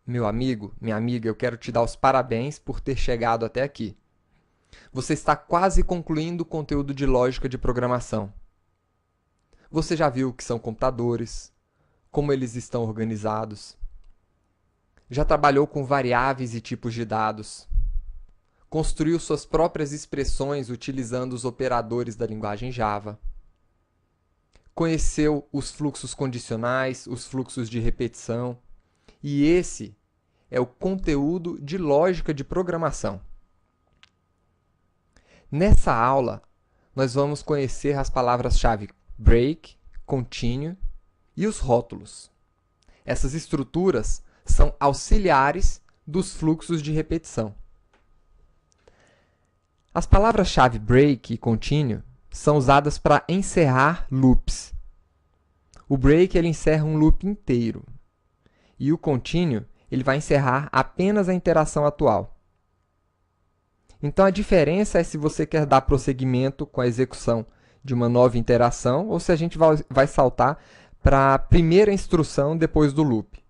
Meu amigo, minha amiga, eu quero te dar os parabéns por ter chegado até aqui. Você está quase concluindo o conteúdo de lógica de programação. Você já viu o que são computadores, como eles estão organizados, já trabalhou com variáveis e tipos de dados, construiu suas próprias expressões utilizando os operadores da linguagem Java, conheceu os fluxos condicionais, os fluxos de repetição, e esse é o conteúdo de lógica de programação. Nessa aula, nós vamos conhecer as palavras-chave break, continue e os rótulos. Essas estruturas são auxiliares dos fluxos de repetição. As palavras-chave break e continue são usadas para encerrar loops. O break ele encerra um loop inteiro e o continue ele vai encerrar apenas a interação atual. Então, a diferença é se você quer dar prosseguimento com a execução de uma nova interação ou se a gente vai saltar para a primeira instrução depois do loop.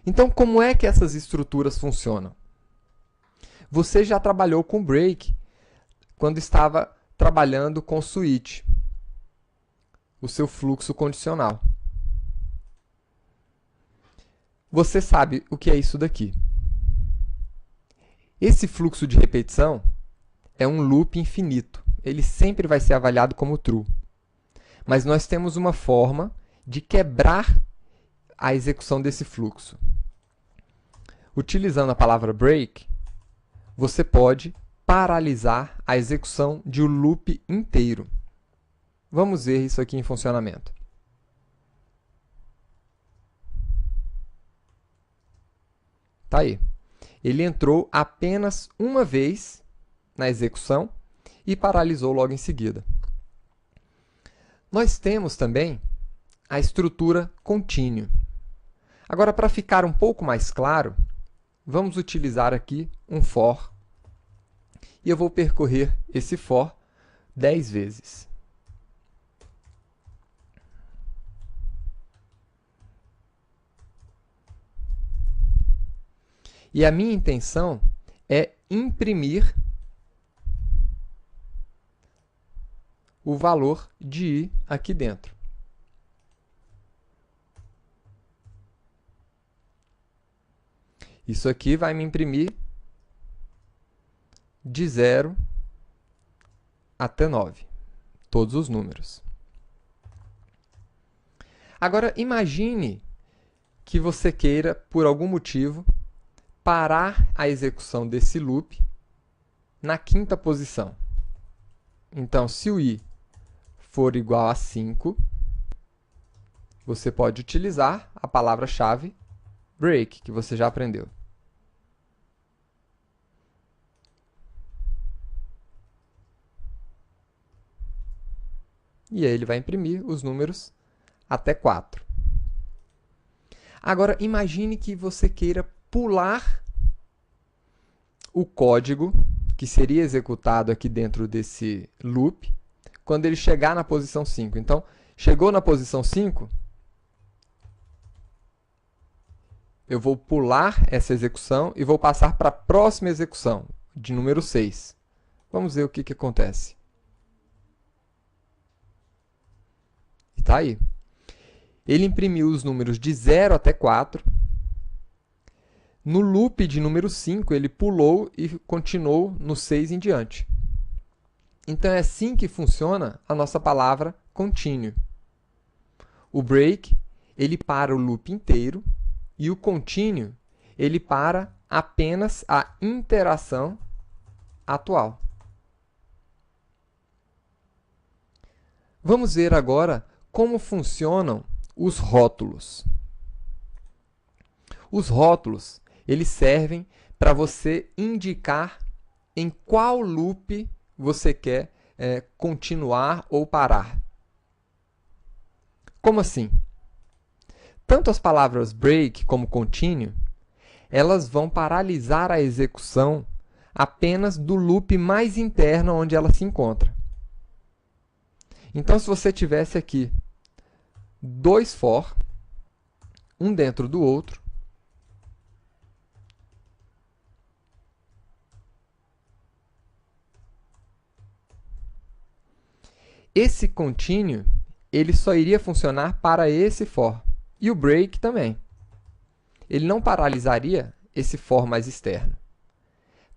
Então, como é que essas estruturas funcionam? Você já trabalhou com break quando estava trabalhando com switch, o seu fluxo condicional. Você sabe o que é isso daqui. Esse fluxo de repetição é um loop infinito. Ele sempre vai ser avaliado como true. Mas nós temos uma forma de quebrar a execução desse fluxo. Utilizando a palavra break, você pode paralisar a execução de um loop inteiro. Vamos ver isso aqui em funcionamento. Tá aí. Ele entrou apenas uma vez na execução e paralisou logo em seguida. Nós temos também a estrutura continue. Agora, para ficar um pouco mais claro, vamos utilizar aqui um for. E eu vou percorrer esse for 10 vezes. E a minha intenção é imprimir o valor de i aqui dentro. Isso aqui vai me imprimir de 0 até 9, todos os números. Agora, imagine que você queira, por algum motivo, parar a execução desse loop na quinta posição. Então, se o i for igual a 5, você pode utilizar a palavra-chave break, que você já aprendeu. E aí ele vai imprimir os números até 4. Agora, imagine que você queira pular o código que seria executado aqui dentro desse loop quando ele chegar na posição 5. Então, chegou na posição 5, eu vou pular essa execução e vou passar para a próxima execução, de número 6. Vamos ver o que acontece. E está aí. Ele imprimiu os números de 0 até 4. No loop de número 5, ele pulou e continuou no 6 em diante. Então, é assim que funciona a nossa palavra continue. O break, ele para o loop inteiro, e o continue, ele para apenas a interação atual. Vamos ver agora como funcionam os rótulos. Os rótulos, eles servem para você indicar em qual loop você quer continuar ou parar. Como assim? Tanto as palavras break como continue, elas vão paralisar a execução apenas do loop mais interno onde ela se encontra. Então, se você tivesse aqui dois for, um dentro do outro, esse continue, ele só iria funcionar para esse for. E o break também. Ele não paralisaria esse for mais externo.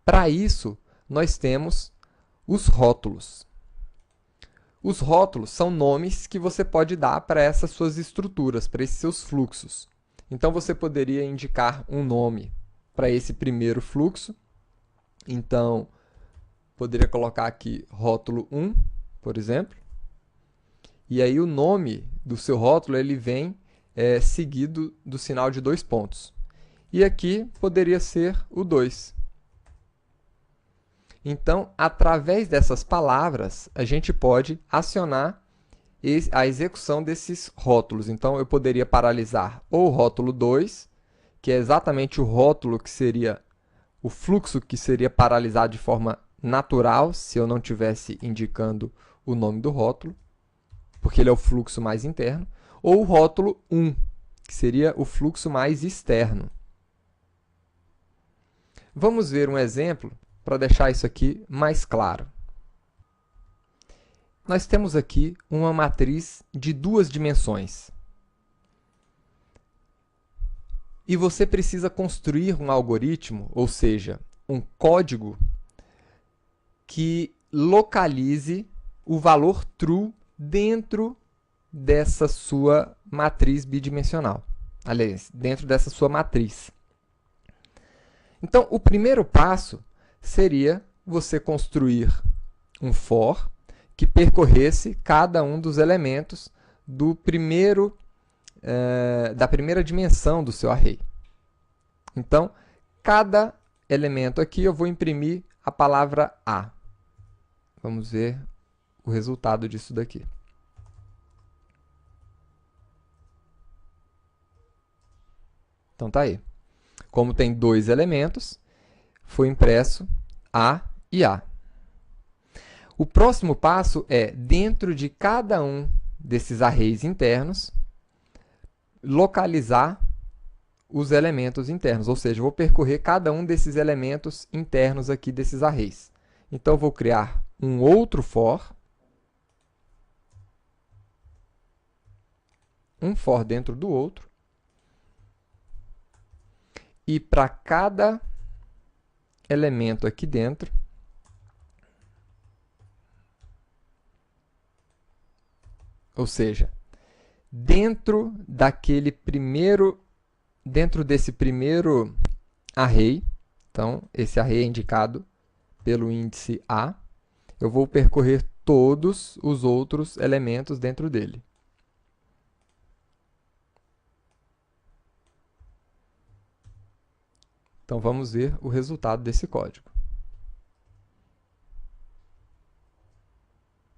Para isso, nós temos os rótulos. Os rótulos são nomes que você pode dar para essas suas estruturas, para esses seus fluxos. Então, você poderia indicar um nome para esse primeiro fluxo. Então, poderia colocar aqui rótulo 1, por exemplo. E aí o nome do seu rótulo ele vem seguido do sinal de 2 pontos. E aqui poderia ser o 2. Então, através dessas palavras, a gente pode acionar a execução desses rótulos. Então, eu poderia paralisar ou o rótulo 2, que é exatamente o rótulo que seria o fluxo que seria paralisado de forma natural, se eu não estivesse indicando o nome do rótulo, porque ele é o fluxo mais interno, ou o rótulo 1, que seria o fluxo mais externo. Vamos ver um exemplo para deixar isso aqui mais claro. Nós temos aqui uma matriz de 2 dimensões. E você precisa construir um algoritmo, ou seja, um código que localize o valor true dentro dessa sua matriz bidimensional. Aliás, dentro dessa sua matriz. Então, o primeiro passo seria você construir um for que percorresse cada um dos elementos do da primeira dimensão do seu array. Então, cada elemento aqui eu vou imprimir a palavra A. Vamos ver o resultado disso daqui. Então, tá aí. Como tem 2 elementos, foi impresso A e A. O próximo passo é, dentro de cada um desses arrays internos, localizar os elementos internos, ou seja, eu vou percorrer cada um desses elementos internos aqui desses arrays. Então, eu vou criar um outro for, um for dentro do outro, e para cada elemento aqui dentro, ou seja, dentro desse primeiro array, então, esse array é indicado pelo índice A, eu vou percorrer todos os outros elementos dentro dele. Então, vamos ver o resultado desse código.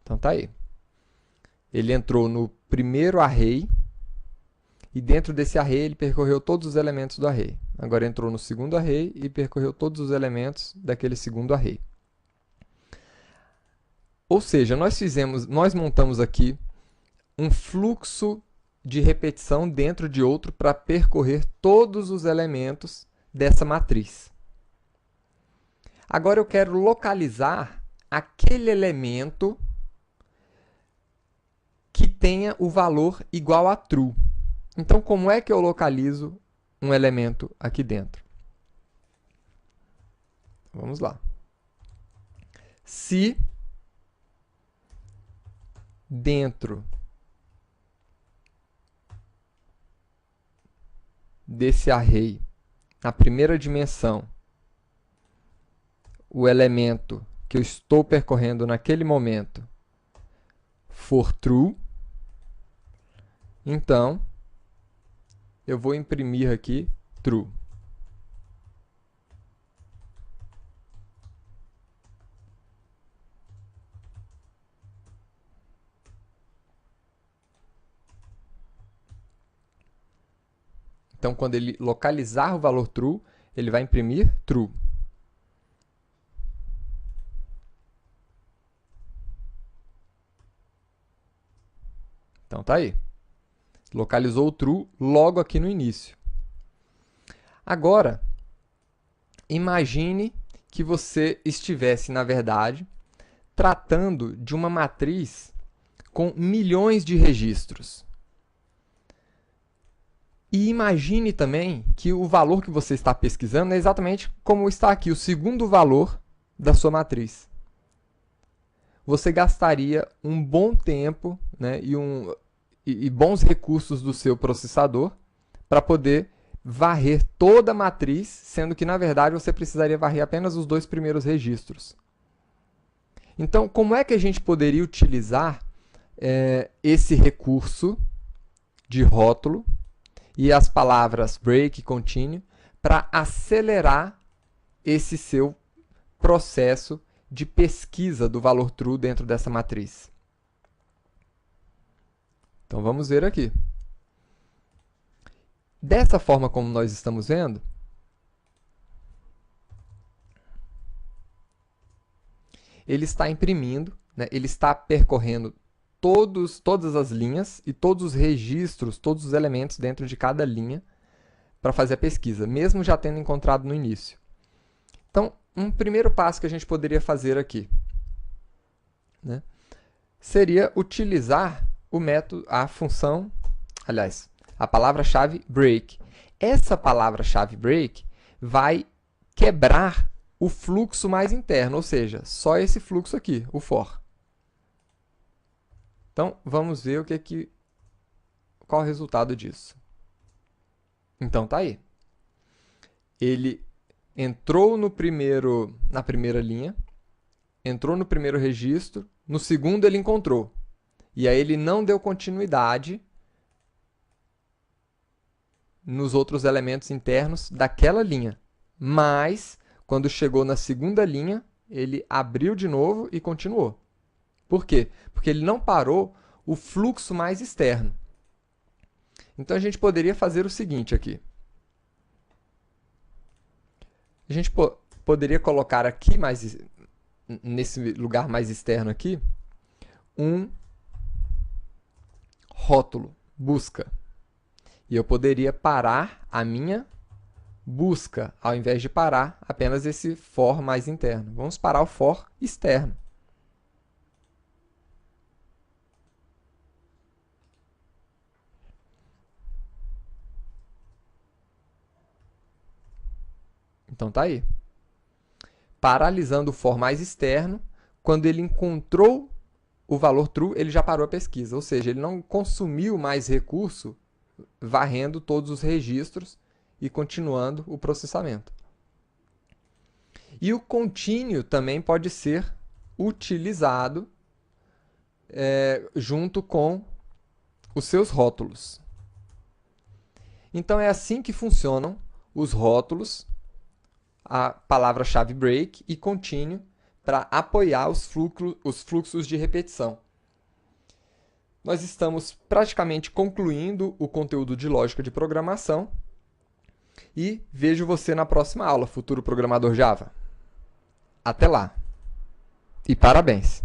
Então, tá aí. Ele entrou no primeiro array, e dentro desse array ele percorreu todos os elementos do array. Agora entrou no segundo array e percorreu todos os elementos daquele segundo array. Ou seja, nós montamos aqui um fluxo de repetição dentro de outro para percorrer todos os elementos dessa matriz. Agora eu quero localizar aquele elemento que tenha o valor igual a true. Então, como é que eu localizo um elemento aqui dentro? Vamos lá. Se dentro desse array, na primeira dimensão, o elemento que eu estou percorrendo naquele momento for true, então eu vou imprimir aqui true. Então, quando ele localizar o valor true, ele vai imprimir true. Então, tá aí. Localizou o true logo aqui no início. Agora, imagine que você estivesse, na verdade, tratando de uma matriz com milhões de registros. E imagine também que o valor que você está pesquisando é exatamente como está aqui, o segundo valor da sua matriz. Você gastaria um bom tempo, né, e bons recursos do seu processador para poder varrer toda a matriz, sendo que, na verdade, você precisaria varrer apenas os 2 primeiros registros. Então, como é que a gente poderia utilizar esse recurso de rótulo e as palavras break e continue para acelerar esse seu processo de pesquisa do valor true dentro dessa matriz? Então, vamos ver aqui. Dessa forma como nós estamos vendo, ele está imprimindo, né, ele está percorrendo todas as linhas e todos os registros, todos os elementos dentro de cada linha para fazer a pesquisa, mesmo já tendo encontrado no início. Então, um primeiro passo que a gente poderia fazer aqui, né, seria utilizar o método, a função, aliás, a palavra-chave break. Essa palavra-chave break vai quebrar o fluxo mais interno, ou seja, só esse fluxo aqui, o for. Então, vamos ver qual é o resultado disso. Então, tá aí. Ele entrou na primeira linha, entrou no primeiro registro, no segundo ele encontrou. E aí ele não deu continuidade nos outros elementos internos daquela linha. Mas, quando chegou na segunda linha, ele abriu de novo e continuou. Por quê? Porque ele não parou o fluxo mais externo. Então, a gente poderia fazer o seguinte aqui. A gente poderia colocar aqui, nesse lugar mais externo aqui, um rótulo, busca. E eu poderia parar a minha busca, ao invés de parar apenas esse for mais interno. Vamos parar o for externo. Então, tá aí. Paralisando o for mais externo, quando ele encontrou o valor true, ele já parou a pesquisa. Ou seja, ele não consumiu mais recurso varrendo todos os registros e continuando o processamento. E o continue também pode ser utilizado junto com os seus rótulos. Então, é assim que funcionam os rótulos, a palavra-chave break e continue para apoiar os fluxos de repetição. Nós estamos praticamente concluindo o conteúdo de lógica de programação e vejo você na próxima aula, futuro programador Java. Até lá! E parabéns!